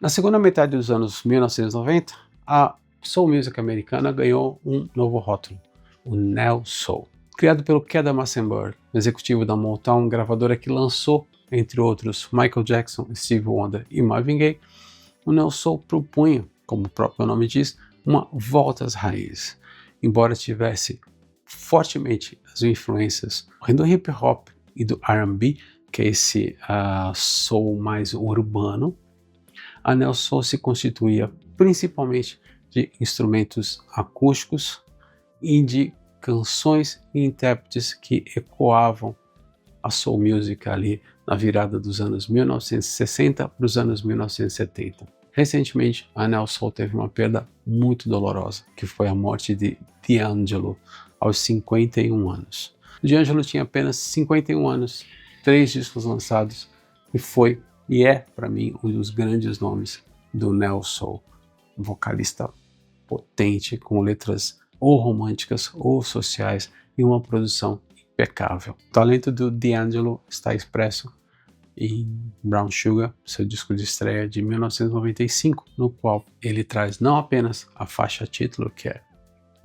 Na segunda metade dos anos 1990, a soul music americana ganhou um novo rótulo, o Neo Soul. Criado pelo Keda Massenburg, executivo da Motown, gravadora que lançou, entre outros, Michael Jackson, Stevie Wonder e Marvin Gaye, o Neo Soul propunha, como o próprio nome diz, uma volta às raízes. Embora tivesse fortemente as influências do hip hop e do R&B, que é esse soul mais urbano, a Neo Soul se constituía principalmente de instrumentos acústicos e de canções e intérpretes que ecoavam a soul music ali na virada dos anos 1960 para os anos 1970. Recentemente, a Neo Soul teve uma perda muito dolorosa, que foi a morte de D'Angelo, aos 51 anos. D'Angelo tinha apenas 51 anos, 3 discos lançados, e foi e é, para mim, um dos grandes nomes do Neo Soul. Um vocalista potente, com letras ou românticas ou sociais e uma produção impecável. O talento do D'Angelo está expresso em Brown Sugar, seu disco de estreia de 1995, no qual ele traz não apenas a faixa título, que é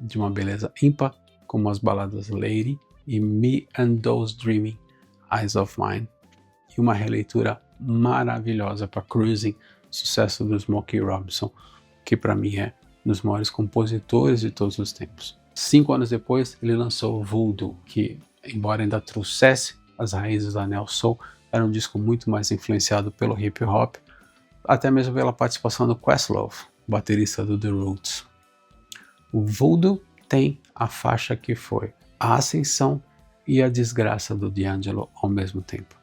de uma beleza ímpar, como as baladas Lady e Me and Those Dreaming Eyes of Mine, e uma releitura maravilhosa para Cruising, sucesso do Smokey Robinson, que para mim é um dos maiores compositores de todos os tempos. 5 anos depois, ele lançou Voodoo, que, embora ainda trouxesse as raízes da Neo Soul, era um disco muito mais influenciado pelo hip hop, até mesmo pela participação do Questlove, baterista do The Roots. O Voodoo tem a faixa que foi a ascensão e a desgraça do D'Angelo ao mesmo tempo.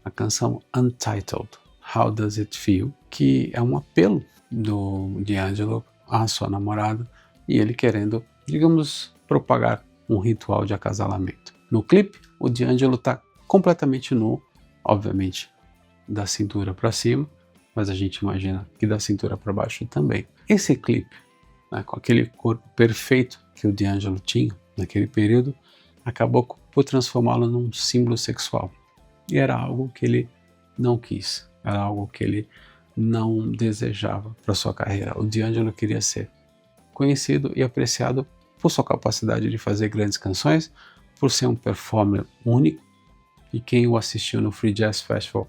A canção Untitled, How Does It Feel, que é um apelo do D'Angelo à sua namorada e ele querendo, digamos, propagar um ritual de acasalamento. No clipe, o D'Angelo está completamente nu, obviamente da cintura para cima, mas a gente imagina que da cintura para baixo também. Esse clipe, né, com aquele corpo perfeito que o D'Angelo tinha naquele período, acabou por transformá-lo num símbolo sexual. E era algo que ele não quis, era algo que ele não desejava para sua carreira. O D'Angelo queria ser conhecido e apreciado por sua capacidade de fazer grandes canções, por ser um performer único, e quem o assistiu no Free Jazz Festival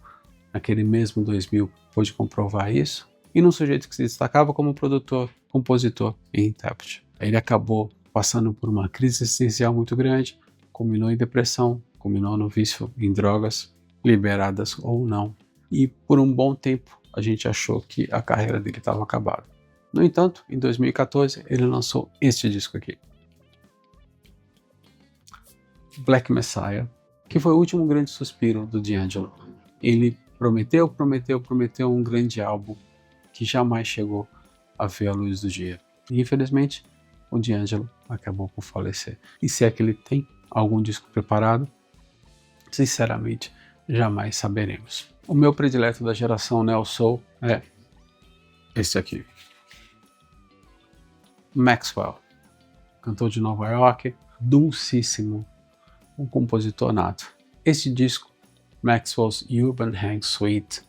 naquele mesmo 2000 pôde comprovar isso, e num sujeito que se destacava como produtor, compositor e intérprete. Ele acabou passando por uma crise existencial muito grande, culminou em depressão, culminou no vício em drogas, liberadas ou não, e por um bom tempo a gente achou que a carreira dele estava acabada. No entanto, em 2014 ele lançou este disco aqui, Black Messiah, que foi o último grande suspiro do D'Angelo. Ele prometeu um grande álbum que jamais chegou a ver a luz do dia. E infelizmente, o D'Angelo acabou por falecer. E se é que ele tem algum disco preparado, sinceramente, jamais saberemos. O meu predileto da geração Neo Soul é esse aqui. Maxwell, cantor de Nova York, dulcíssimo, um compositor nato. Este disco, Maxwell's Urban Hang Suite,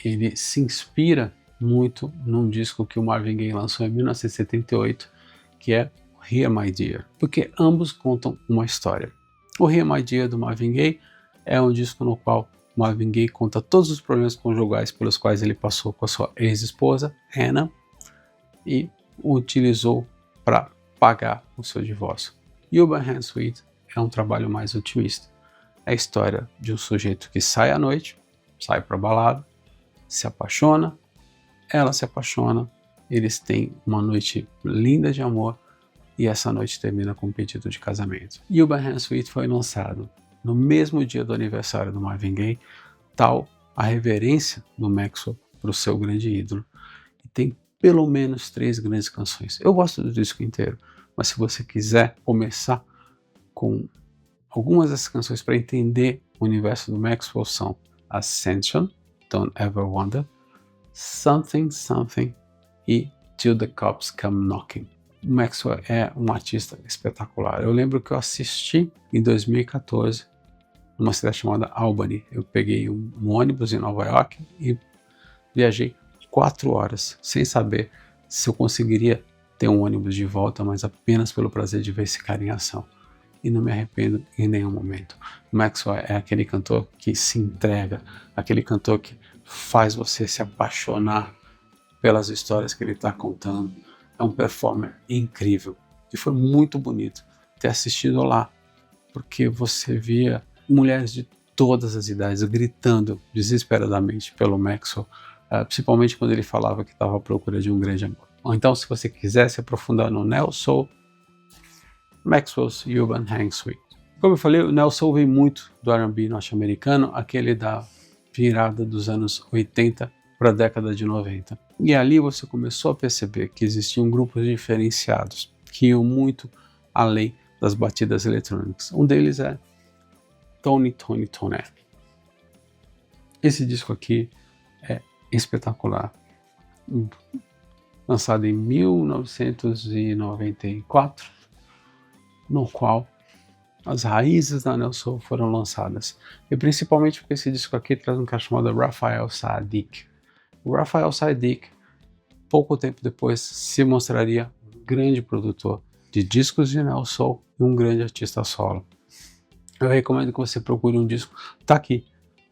ele se inspira muito num disco que o Marvin Gaye lançou em 1978, que é Here My Dear, porque ambos contam uma história. O Here My Dear do Marvin Gaye é um disco no qual Marvin Gaye conta todos os problemas conjugais pelos quais ele passou com a sua ex-esposa, Hannah, e o utilizou para pagar o seu divórcio. Urban Hang Suite é um trabalho mais otimista. É a história de um sujeito que sai à noite, sai para balada, se apaixona, ela se apaixona, eles têm uma noite linda de amor e essa noite termina com um pedido de casamento. Urban Hang Suite foi lançado no mesmo dia do aniversário do Marvin Gaye, tal a reverência do Maxwell para o seu grande ídolo. E tem pelo menos 3 grandes canções. Eu gosto do disco inteiro, mas se você quiser começar com algumas dessas canções para entender o universo do Maxwell, são Ascension, Don't Ever Wonder, Something Something e Till the Cops Come Knocking. O Maxwell é um artista espetacular. Eu lembro que eu assisti em 2014 numa cidade chamada Albany. Eu peguei um ônibus em Nova York e viajei 4 horas sem saber se eu conseguiria ter um ônibus de volta, mas apenas pelo prazer de ver esse cara em ação. E não me arrependo em nenhum momento. Maxwell é aquele cantor que se entrega, aquele cantor que faz você se apaixonar pelas histórias que ele está contando. É um performer incrível. E foi muito bonito ter assistido lá, porque você via mulheres de todas as idades gritando desesperadamente pelo Maxwell, principalmente quando ele falava que estava à procura de um grande amor. Ou então, se você quiser se aprofundar no Neo Soul, Maxwell's Urban Hang Suite. Como eu falei, o Neo Soul vem muito do R&B norte-americano, aquele da virada dos anos 80 para a década de 90. E ali você começou a perceber que existiam grupos diferenciados, que iam muito além das batidas eletrônicas. Um deles é Tony Toné. Esse disco aqui é espetacular. Lançado em 1994, no qual as raízes da Neo Soul foram lançadas. E principalmente porque esse disco aqui traz um cara chamado Raphael Saadiq. O Raphael Saadiq, pouco tempo depois, se mostraria um grande produtor de discos de Neo Soul e um grande artista solo. Eu recomendo que você procure um disco, tá aqui,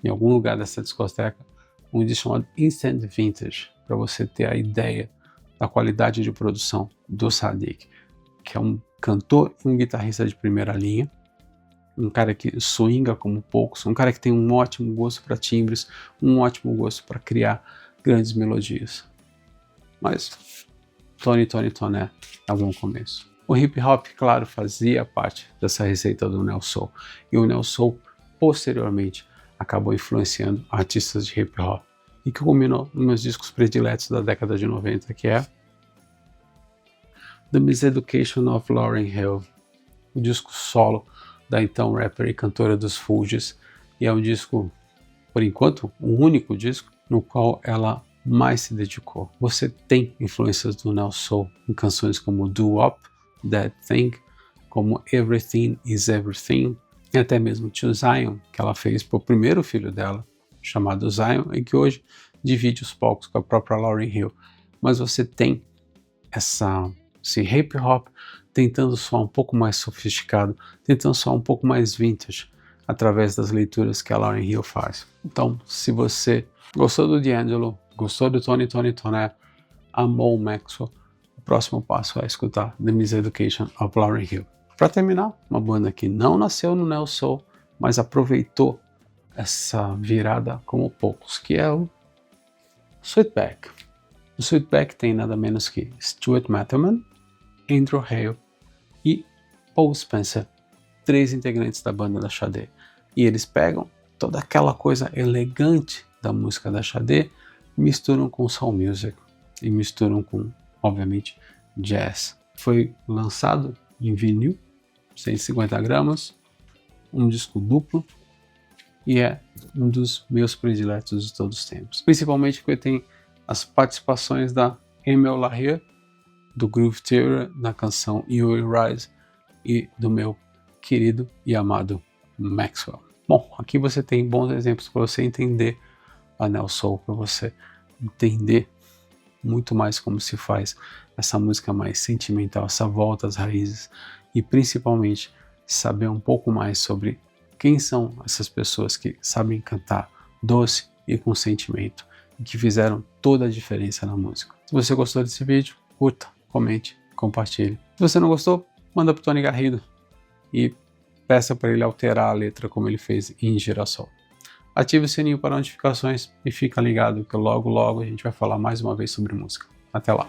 em algum lugar dessa discoteca, um disco chamado Instant Vintage, para você ter a ideia da qualidade de produção do Saadiq, que é um cantor e um guitarrista de primeira linha, um cara que swinga como poucos, um cara que tem um ótimo gosto para timbres, um ótimo gosto para criar grandes melodias. Mas Tony Toné é um bom começo. O hip hop, claro, fazia parte dessa receita do Neo Soul, e o Neo Soul posteriormente acabou influenciando artistas de hip hop, e que culminou nos meus discos prediletos da década de 90, que é The Miseducation of Lauryn Hill, o disco solo da então rapper e cantora dos Fugees, e é um disco, por enquanto, o único disco no qual ela mais se dedicou. Você tem influências do Neo Soul em canções como Do Wop, That Thing, como Everything is Everything, e até mesmo To Zion, que ela fez para o primeiro filho dela, chamado Zion, e que hoje divide os palcos com a própria Lauryn Hill. Mas você tem esse hip hop tentando soar um pouco mais sofisticado, tentando soar um pouco mais vintage, através das leituras que a Lauryn Hill faz. Então, se você gostou do D'Angelo, gostou do Tony Toné, amou o Maxwell, o próximo passo é escutar The Miseducation of Lauryn Hill. Para terminar, uma banda que não nasceu no Neo Soul, mas aproveitou essa virada como poucos, que é o Sweetback. O Sweetback tem nada menos que Stuart Matterman, Andrew Hale e Paul Spencer, 3 integrantes da banda da Sade. E eles pegam toda aquela coisa elegante da música da Sade, misturam com soul music e misturam com, obviamente, jazz. Foi lançado em vinil, 150 gramas, um disco duplo, e é um dos meus prediletos de todos os tempos. Principalmente porque tem as participações da Emile Lahire, do Groove Theory, na canção You Will Rise, e do meu querido e amado Maxwell. Bom, aqui você tem bons exemplos para você entender a Neo Soul, para você entender muito mais como se faz essa música mais sentimental, essa volta às raízes, e principalmente saber um pouco mais sobre quem são essas pessoas que sabem cantar doce e com sentimento, e que fizeram toda a diferença na música. Se você gostou desse vídeo, curta, comente, compartilhe. Se você não gostou, manda pro Tony Garrido e peça para ele alterar a letra como ele fez em Girassol. Ative o sininho para notificações e fica ligado que logo a gente vai falar mais uma vez sobre música. Até lá!